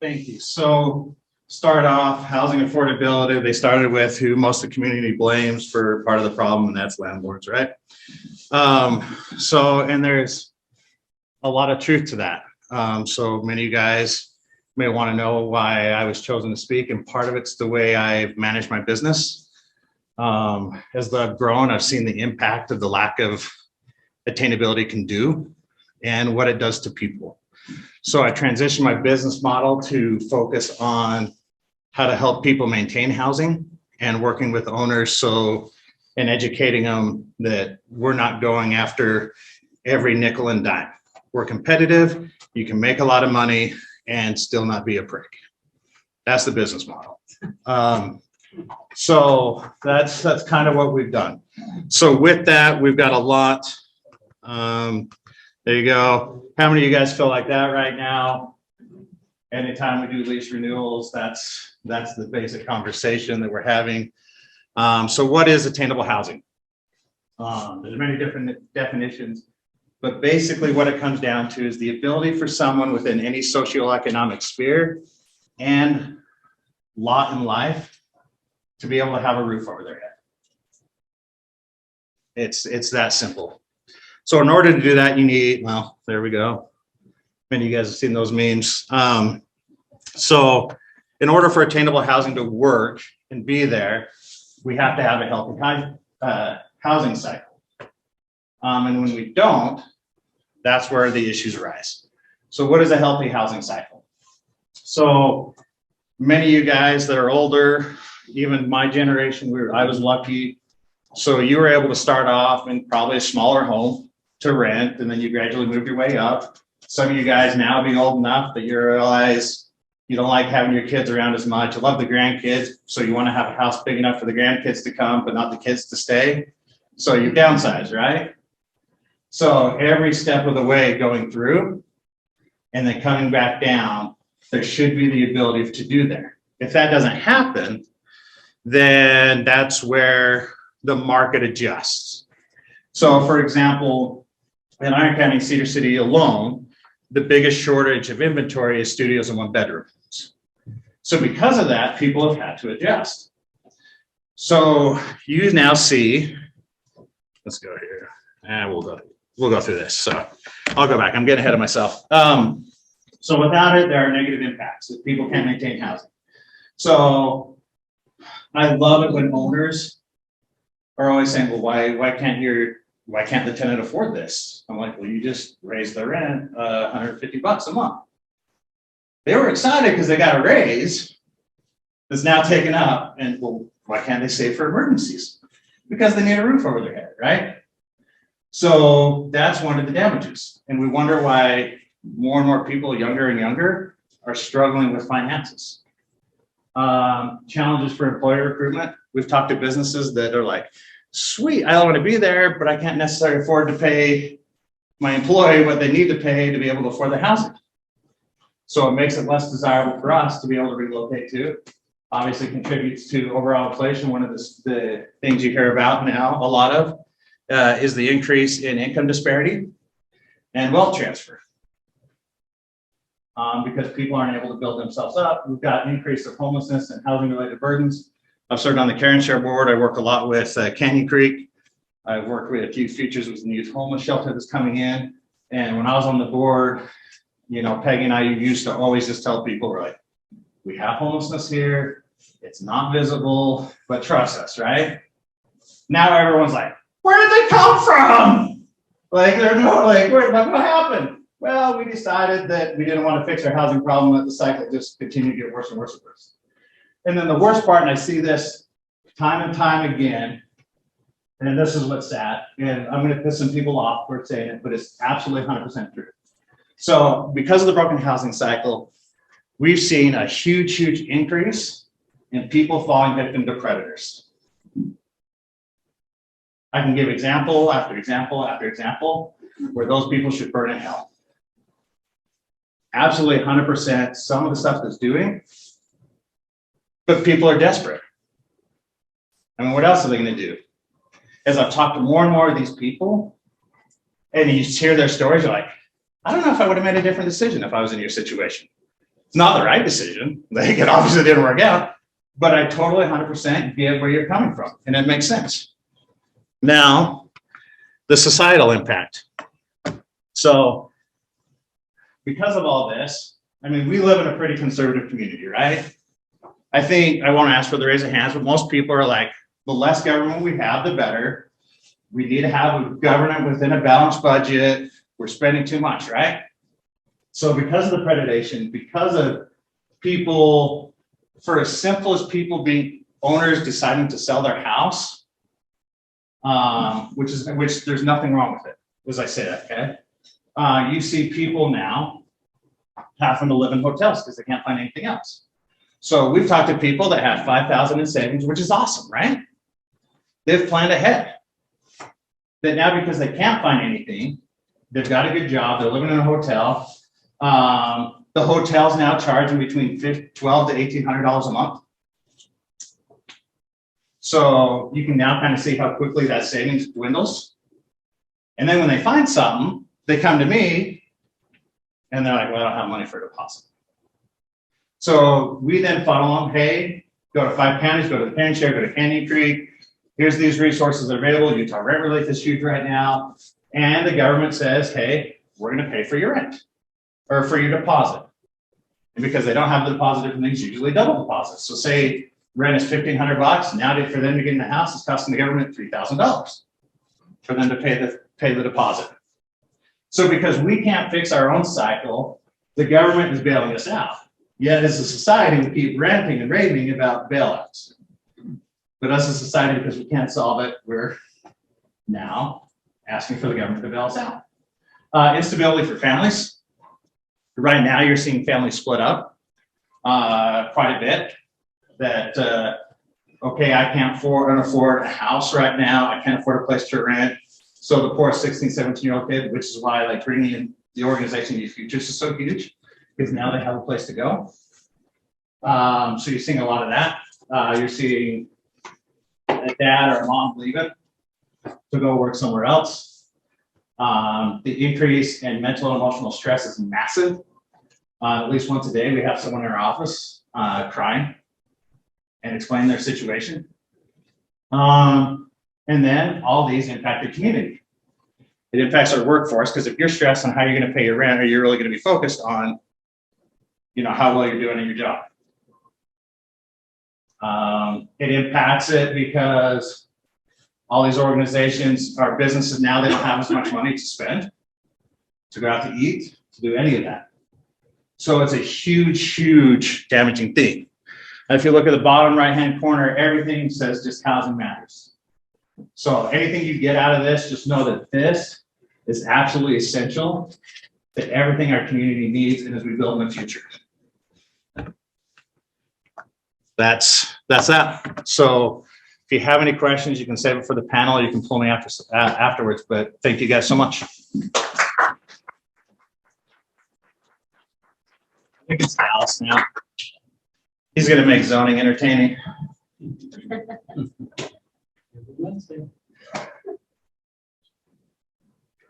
Thank you. So start off, housing affordability, they started with who most of the community blames for part of the problem, and that's landlords, right? And there's a lot of truth to that. So many of you guys may want to know why I was chosen to speak, and part of it's the way I've managed my business. As I've grown, I've seen the impact of the lack of attainability can do and what it does to people. So I transitioned my business model to focus on how to help people maintain housing and working with owners and educating them that we're not going after every nickel and dime. We're competitive, you can make a lot of money and still not be a prick. That's the business model. So that's kind of what we've done. So with that, we've got a lot. There you go. How many of you guys feel like that right now? Anytime we do lease renewals, that's the basic conversation that we're having. So what is attainable housing? There's many different definitions, but basically what it comes down to is the ability for someone within any socioeconomic sphere and lot in life to be able to have a roof over their head. It's that simple. So in order to do that, you need, well, there we go. Many of you guys have seen those memes. So in order for attainable housing to work and be there, we have to have a healthy housing cycle. And when we don't, that's where the issues arise. So what is a healthy housing cycle? So many of you guys that are older, even my generation, I was lucky. So you were able to start off in probably a smaller home to rent, and then you gradually moved your way up. Some of you guys now being old enough that you realize you don't like having your kids around as much. You love the grandkids, so you want to have a house big enough for the grandkids to come, but not the kids to stay. So you downsize, right? So every step of the way going through and then coming back down, there should be the ability to do there. If that doesn't happen, then that's where the market adjusts. So for example, in Iron County, Cedar City alone, the biggest shortage of inventory is studios and one bedrooms. So because of that, people have had to adjust. So you now see, let's go here, and we'll go through this. So I'll go back. I'm getting ahead of myself. So without it, there are negative impacts if people can't maintain housing. So I love it when owners are always saying, well, why can't the tenant afford this? I'm like, well, you just raised the rent $150 a month. They were excited because they got a raise that's now taken up. And well, why can't they save for emergencies? Because they need a roof over their head, right? So that's one of the damages. And we wonder why more and more people, younger and younger, are struggling with finances. Challenges for employer recruitment. We've talked to businesses that are like, sweet, I want to be there, but I can't necessarily afford to pay my employee what they need to pay to be able to afford the housing. So it makes it less desirable for us to be able to relocate to. Obviously contributes to overall inflation. One of the things you hear about now, a lot of, is the increase in income disparity and wealth transfer. Because people aren't able to build themselves up. We've got an increase of homelessness and housing related burdens. I've served on the Care and Share board. I work a lot with Canyon Creek. I've worked with a few futures with the youth homeless shelter that's coming in. And when I was on the board, you know, Peggy and I used to always just tell people, right, we have homelessness here. It's not visible, but trust us, right? Now everyone's like, where did they come from? Like, they're like, what happened? Well, we decided that we didn't want to fix our housing problem, let the cycle just continue to get worse and worse and worse. And then the worst part, and I see this time and time again, and this is what's sad, and I'm going to piss some people off for saying it, but it's absolutely 100% true. So because of the broken housing cycle, we've seen a huge increase in people falling victim to predators. I can give example after example after example where those people should burn in hell. Absolutely 100%, some of the stuff that's doing. But people are desperate. I mean, what else are they going to do? As I've talked to more and more of these people, and you hear their stories, you're like, I don't know if I would have made a different decision if I was in your situation. It's not the right decision. Like, it obviously didn't work out, but I totally 100% get where you're coming from, and it makes sense. Now, the societal impact. So because of all this, I mean, we live in a pretty conservative community, right? I think, I won't ask for the raise of hands, but most people are like, the less government we have, the better. We need to have a government within a balanced budget. We're spending too much, right? So because of the predation, because of people, for as simple as people being owners deciding to sell their house, which there's nothing wrong with it, as I say that, okay? You see people now having to live in hotels because they can't find anything else. So we've talked to people that have 5,000 in savings, which is awesome, right? They've planned ahead. That now, because they can't find anything, they've got a good job, they're living in a hotel. The hotel's now charging between $1,200 to $1,800 a month. So you can now kind of see how quickly that savings dwindles. And then when they find something, they come to me and they're like, well, I don't have money for a deposit. So we then funnel them, hey, go to 5 counties, go to the Penn Share, go to Canyon Creek. Here's these resources that are available. Utah rent relief is huge right now. And the government says, hey, we're going to pay for your rent or for your deposit. And because they don't have the deposit, everything's usually double deposit. So say rent is $1,500. Now for them to get in the house, it's costing the government $3,000 for them to pay the deposit. So because we can't fix our own cycle, the government is bailing us out. Yet as a society, we keep ranting and raving about bailouts. But as a society, because we can't solve it, we're now asking for the government to bail us out. Instability for families. Right now, you're seeing families split up quite a bit. That, okay, I can't afford a house right now. I can't afford a place to rent. So the poor 16, 17-year-old kid, which is why like bringing in the organization Youth Futures is so huge, because now they have a place to go. So you're seeing a lot of that. You're seeing a dad or a mom leaving to go work somewhere else. The increase in mental and emotional stress is massive. At least once a day, we have someone in our office crying and explaining their situation. And then all these impact the community. It impacts our workforce, because if you're stressed on how you're going to pay your rent, or you're really going to be focused on, how well you're doing in your job. It impacts it because all these organizations, our businesses now, they don't have as much money to spend, to go out to eat, to do any of that. So it's a huge, huge damaging thing. And if you look at the bottom right-hand corner, everything says just housing matters. So anything you get out of this, just know that this is absolutely essential to everything our community needs and as we build in the future. That's that. So if you have any questions, you can save it for the panel, or you can pull me afterwards, but thank you guys so much. I think it's Dallas now. He's going to make zoning entertaining.